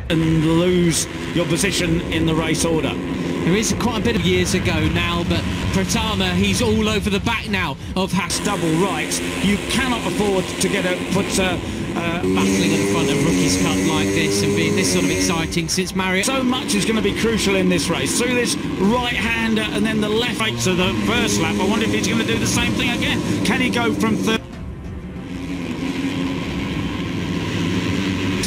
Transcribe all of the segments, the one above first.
and lose your position in the race order. There is quite a bit of years ago now, but Pratama, he's all over the back now of double rights. You cannot afford to get battling at the front of Rookies Cup like this and being this sort of exciting since Mario. So much is going to be crucial in this race. Through this right-hander and then the left right to the first lap. I wonder if he's going to do the same thing again. Can he go from third?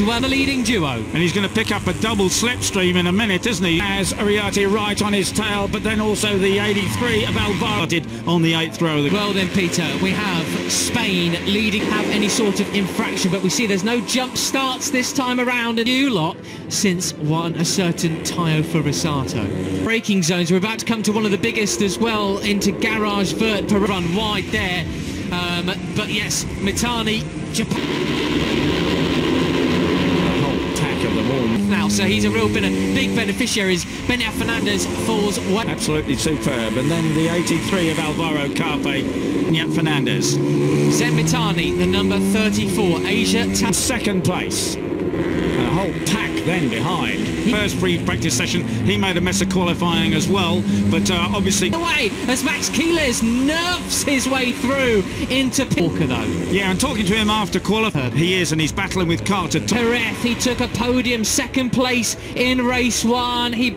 Well, the leading duo. And he's going to pick up a double slipstream in a minute, isn't he? As Uriarte right on his tail, but then also the 83 of Alvaro on the 8th row. Well then, Peter, we have Spain leading, have any sort of infraction, but we see there's no jump starts this time around. A new lot since a certain Tayo Furusato. Braking zones, we're about to come to one of the biggest as well, into Garage Vert per run wide there. But yes, Mitani, Japan. Now, so he's a real big beneficiary. Benet Fernandez falls away. Absolutely superb. And then the 83 of Alvaro Carpe, Benet Fernandez. Zen Mitani, the number 34, Asia. Second place. And a whole pack then behind. First pre-practice session, he made a mess of qualifying as well, but obviously... Away as Max Keeles nerfs his way through into Walker though. Yeah, and talking to him after qualifying, he is, and he's battling with Carter. Perez, he took a podium, second place in race 1. He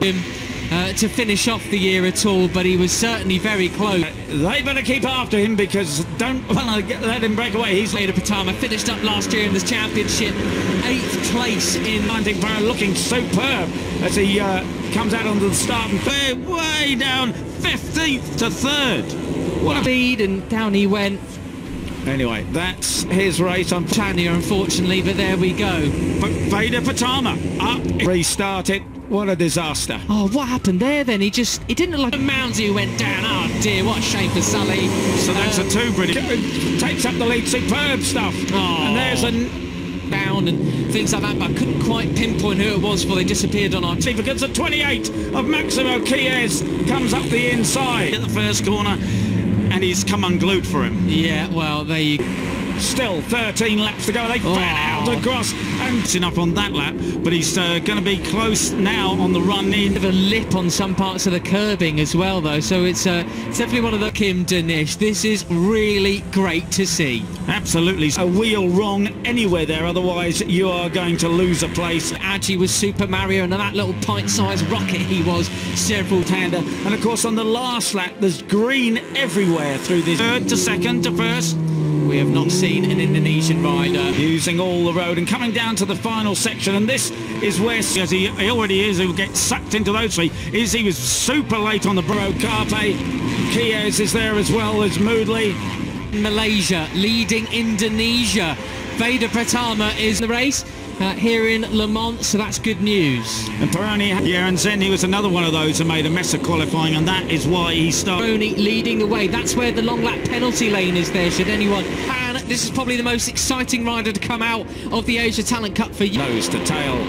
to finish off the year at all, but he was certainly very close. They better keep after him because don't let him break away. He's Ega Pratama finished up last year in this championship, 8th place in looking superb as he comes out onto the start and way down 15th to 3rd. What a speed, and down he went. Anyway, that's his race on Tanya, unfortunately, but there we go. But Veda Pratama up, restart it. What a disaster. Oh, what happened there then? He didn't look like a Moundsy who went down. Oh dear, what a shame for Sully. So that's a 2 British. Takes up the lead, superb stuff. Oh. And there's a down and things like that, but I couldn't quite pinpoint who it was before they disappeared on our team. Because the 28 of Maximo Chies comes up the inside at the first corner, and he's come unglued for him. Yeah, well, there you go. Still 13 laps to go. They fan out across and enough on that lap, but he's going to be close now on the run in. Bit of a lip on some parts of the curbing as well, though, so it's definitely one of the Kim Danish. This is really great to see. Absolutely. A wheel wrong anywhere there, otherwise you are going to lose a place. Agi was Super Mario, and that little pint-sized rocket he was, several hander. And of course on the last lap there's green everywhere through this. Third to second to first. We have not seen an Indonesian rider using all the road and coming down to the final section, and this is where, as he already is, he'll get sucked into those three. He was super late on the Bro Carpe. Chies is there as well as Moodley. Malaysia leading Indonesia. Veda Pratama is in the race here in Le Mans, so that's good news. And Peroni, yeah, and Zen, he was another one of those who made a mess of qualifying, and that is why he started. Peroni leading the way. That's where the long lap penalty lane is there, should anyone. And this is probably the most exciting rider to come out of the Asia Talent Cup for you. Nose to tail.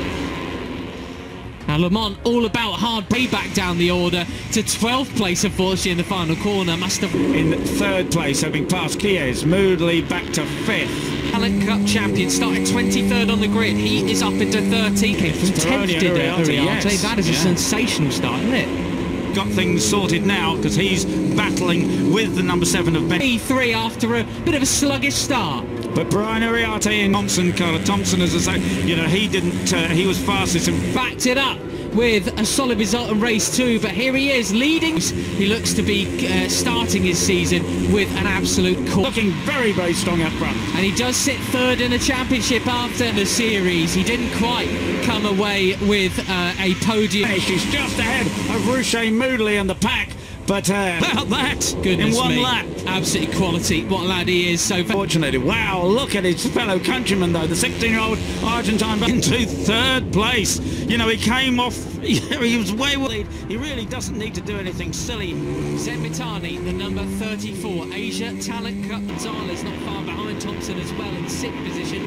Now Le Mans all about hard payback down the order to 12th place, unfortunately, in the final corner. Must have in 3rd place, having passed Chies. Moodley back to 5th. Talent Cup champion started 23rd on the grid. He is up into 13th. From 10th did Uriarte. Yes. That is a sensational start, isn't it? Got things sorted now because he's battling with the number 7 of Ben. E3 after a bit of a sluggish start. But Brian Uriarte and Carla Thompson, as I say, you know, he didn't, he was fastest and backed it up with a solid result in race 2, but here he is leading. He looks to be starting his season with an absolute core. Looking very, very strong up front. And he does sit 3rd in the championship after the series. He didn't quite come away with a podium. He's just ahead of Ruche Moodley and the pack. But about that, goodness in one me. lap. Absolutely quality. What a lad he is. So fortunately, wow, look at his fellow countryman, though. The 16-year-old Argentine into 3rd place. You know, he came off, he was way wide. He really doesn't need to do anything silly. Zen Mitani, the number 34, Asia Talent Cup. Gonzalez not far behind Thompson as well in 6th position.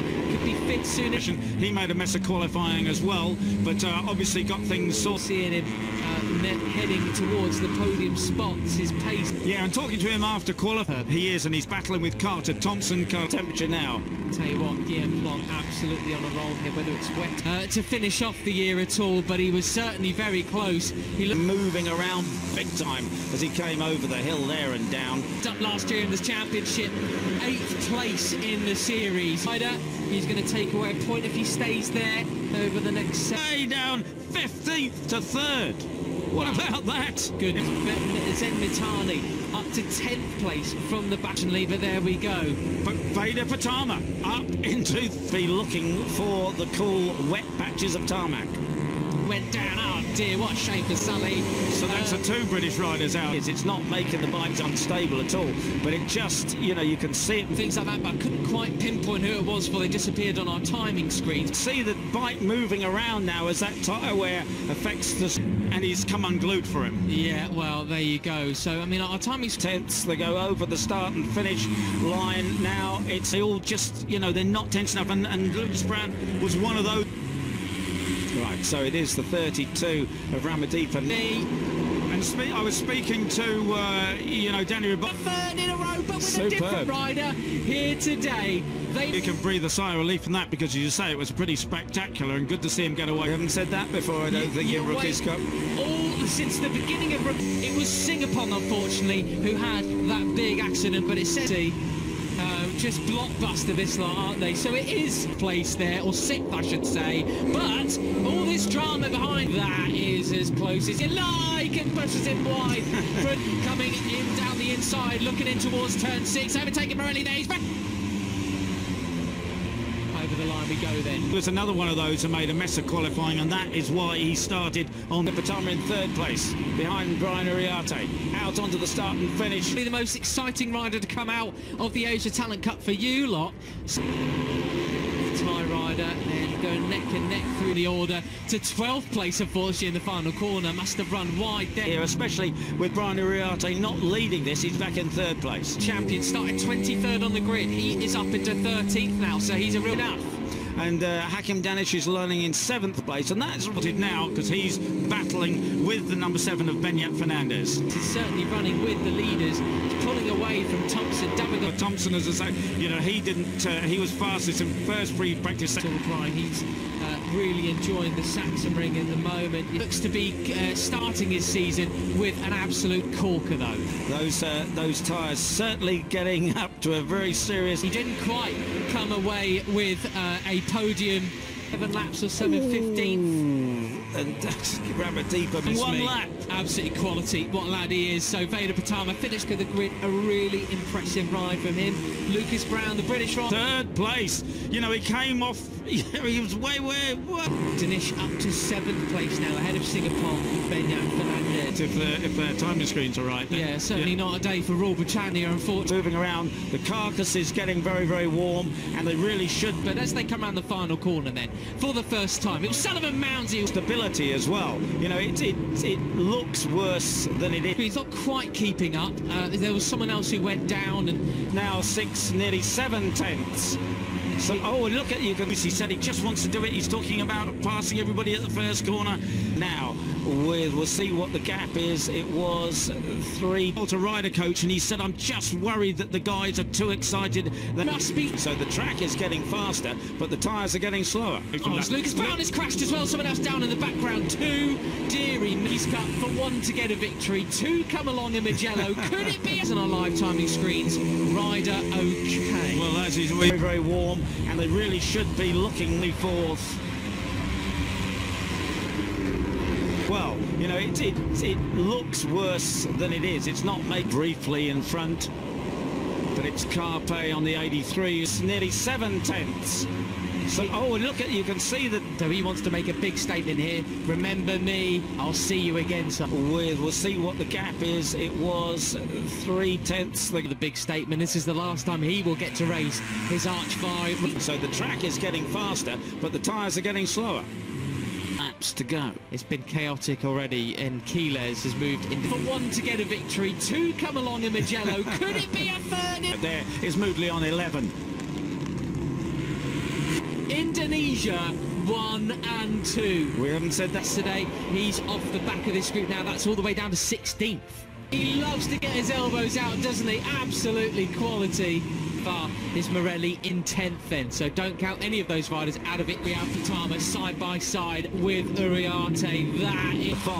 be fit soon. He made a mess of qualifying as well, but obviously got things sorted. Seeing him heading towards the podium spots, his pace. Yeah, and talking to him after qualifying, he is, and he's battling with Carter Thompson. Temperature now. Tell you what, Guillaume Blanc absolutely on a roll here, whether it's wet to finish off the year at all, but he was certainly very close. He looked moving around big time as he came over the hill there and down. Up last year in this championship, 8th place in the series. He's going to take away a point if he stays there over the next. Way down 15th to 3rd. What about that? Good. Zen Mitani up to 10th place from the back and lever. There we go. But Veda Pratama up into be looking for the cool wet patches of tarmac. Went down. Oh dear, what a shame for Sully. So that's the 2 British riders out. It's not making the bikes unstable at all, but it just, you know, you can see it. Things like that, but I couldn't quite pinpoint who it was before they disappeared on our timing screen. See the bike moving around now as that tyre wear affects the... and he's come unglued for him. Yeah, well, there you go. So, I mean, our timing's tense. They go over the start and finish line now. It's all just, you know, they're not tense enough, and Lucas Brown was one of those. Right, so it is the 32 of Ramadeepa. And I was speaking to, you know, Danny Ribot. Third in a row, but with a different rider here today. You can breathe a sigh of relief from that, because as you say, it was pretty spectacular and good to see him get away. I haven't said that before, I don't think, in Rookies Cup. All since the beginning of it was Singapore, unfortunately, who had that big accident, but it said just blockbuster this lot, aren't they? So it is placed there, or 6th I should say, but all this drama behind that is as close as you like, and pushes him wide. Coming in down the inside, looking in towards turn 6, overtaking Morelli there. He's back. Over the line we go then. There's another one of those who made a mess of qualifying, and that is why he started on the Pratama in 3rd place behind Brian Uriarte. Out onto the start and finish. Be the most exciting rider to come out of the Asia Talent Cup for you lot. Thai rider and going neck and neck through the order to 12th place, unfortunately, in the final corner. Must have run wide there. Here, especially with Brian Uriarte not leading this, he's back in 3rd place. Champion started 23rd on the grid. He is up into 13th now, so he's a real enough. And Hakim Danish is learning in 7th place, and that's what it now, because he's battling with the number 7 of Benyat Fernandez. He's certainly running with the leaders, pulling away from Thompson. But Thompson, as I say, you know, he didn't. He was fastest in first free practice. He's really enjoying the Sachsenring at the moment. He looks to be starting his season with an absolute corker, though. Those tyres certainly getting up to a very serious. He didn't quite come away with a podium. 7 laps or so in 15th. And Ramadeepa, 1 lap. Absolutely quality. What a lad he is. So Veda Pratama finished with the grid. A really impressive ride from him. Lucas Brown, the British rider. 3rd place. You know, he came off. He was way. Danish up to 7th place now, ahead of Singapore with Benyat Fernandez. If their timing screens are right. Then. Yeah, certainly not a day for Royal Britannia, unfortunately. Moving around, the carcass is getting very warm, and they really should. But as they come around the final corner then, for the first time, it was Sullivan Mounsey. Stability as well. You know, it looks worse than it is. He's not quite keeping up. There was someone else who went down, and now 6, nearly 7 tenths. So, oh, look at you. He said he just wants to do it. He's talking about passing everybody at the first corner. Now, we'll see what the gap is. It was 3. To rider coach, and he said, I'm just worried that the guys are too excited. They must be. So the track is getting faster, but the tyres are getting slower. Lucas Brown has crashed as well. Someone else down in the background. 2 Deary. He's cut for 1 to get a victory. 2 come along in Magello. Could it be? As on our live timing screens, rider okay. Well, that is very warm, and they really should be looking the 4th. Well, you know, it looks worse than it is. It's not made briefly in front, but it's Carpe on the 83. It's nearly 7 tenths. So, oh, look at, you can see that. So he wants to make a big statement here. Remember me, I'll see you again, son. We'll see what the gap is. It was 3 tenths. The big statement. This is the last time he will get to race his Arch 5. So the track is getting faster, but the tyres are getting slower. Laps to go. It's been chaotic already, and Quiles has moved into for 1 to get a victory. 2 come along in Magello. Could it be a 3rd? There is Moodley on 11. Indonesia 1 and 2. We haven't said that. Yesterday, he's off the back of this group now. That's all the way down to 16th. He loves to get his elbows out, doesn't he? Absolutely quality. Far is Morelli in 10th then, so don't count any of those riders out of it. Ega Pratama side by side with Uriarte. That is fine.